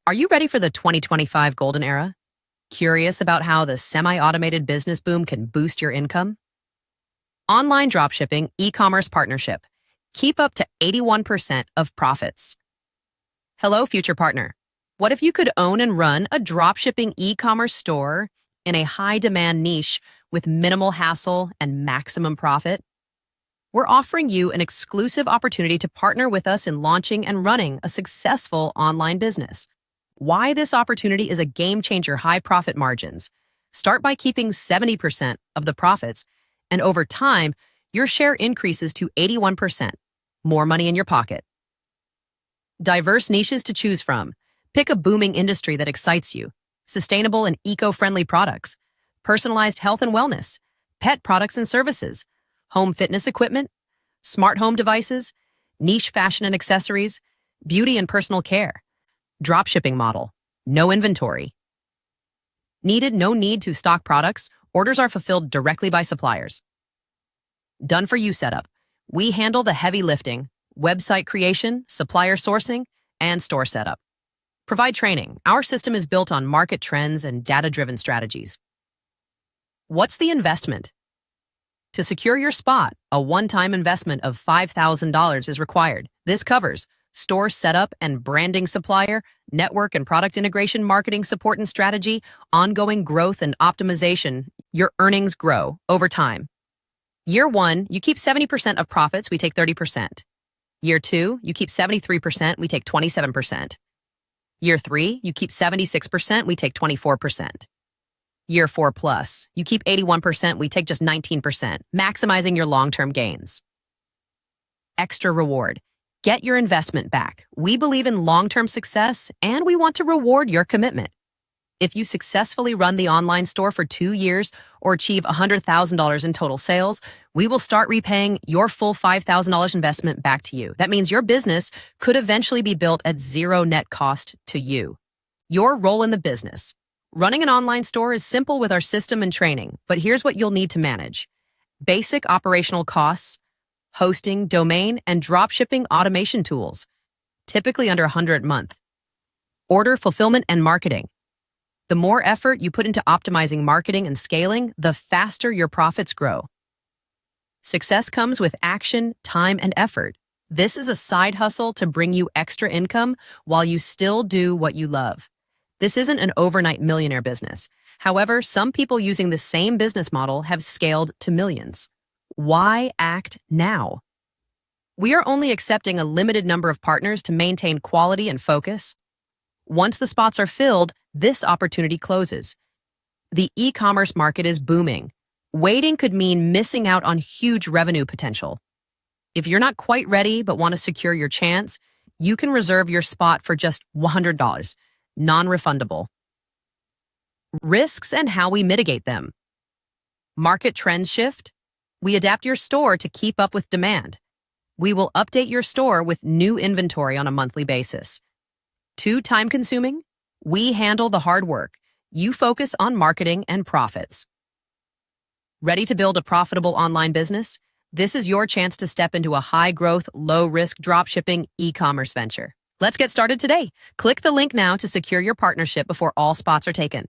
Are you ready for the 2025 golden era? Curious about how the semi-automated business boom can boost your income? Online dropshipping e-commerce partnership. Keep up to 81% of profits. Hello, future partner. What if you could own and run a dropshipping e-commerce store in a high-demand niche with minimal hassle and maximum profit? We're offering you an exclusive opportunity to partner with us in launching and running a successful online business. Why this opportunity is a game-changer: high profit margins. Start by keeping 70% of the profits, and over time, your share increases to 81%. More money in your pocket. Diverse niches to choose from. Pick a booming industry that excites you. Sustainable and eco-friendly products. Personalized health and wellness. Pet products and services. Home fitness equipment. Smart home devices. Niche fashion and accessories. Beauty and personal care. Dropshipping model. No inventory. No need to stock products. Orders are fulfilled directly by suppliers. Done for you setup. We handle the heavy lifting, website creation, supplier sourcing, and store setup. Provide training. Our system is built on market trends and data-driven strategies. What's the investment? To secure your spot, a one-time investment of $5,000 is required. This covers store setup and branding, supplier, network and product integration, marketing support and strategy, ongoing growth and optimization. Your earnings grow over time. Year 1, you keep 70% of profits, we take 30%. Year 2, you keep 73%, we take 27%. Year 3, you keep 76%, we take 24%. Year 4 plus, you keep 81%, we take just 19%, maximizing your long-term gains. Extra reward. Get your investment back. We believe in long-term success, and we want to reward your commitment. If you successfully run the online store for 2 years or achieve $100,000 in total sales, we will start repaying your full $5,000 investment back to you. That means your business could eventually be built at zero net cost to you. Your role in the business. Running an online store is simple with our system and training, but here's what you'll need to manage. Basic operational costs, hosting, domain, and dropshipping automation tools, typically under $100 a month. Order, fulfillment, and marketing. The more effort you put into optimizing marketing and scaling, the faster your profits grow. Success comes with action, time, and effort. This is a side hustle to bring you extra income while you still do what you love. This isn't an overnight millionaire business. However, some people using the same business model have scaled to millions. Why act now? We are only accepting a limited number of partners to maintain quality and focus. Once the spots are filled, this opportunity closes. The e-commerce market is booming. Waiting could mean missing out on huge revenue potential. If you're not quite ready but want to secure your chance, you can reserve your spot for just $100, non-refundable. Risks and how we mitigate them. Market trends shift. We adapt your store to keep up with demand. We will update your store with new inventory on a monthly basis. Too time-consuming? We handle the hard work. You focus on marketing and profits. Ready to build a profitable online business? This is your chance to step into a high-growth, low-risk dropshipping e-commerce venture. Let's get started today. Click the link now to secure your partnership before all spots are taken.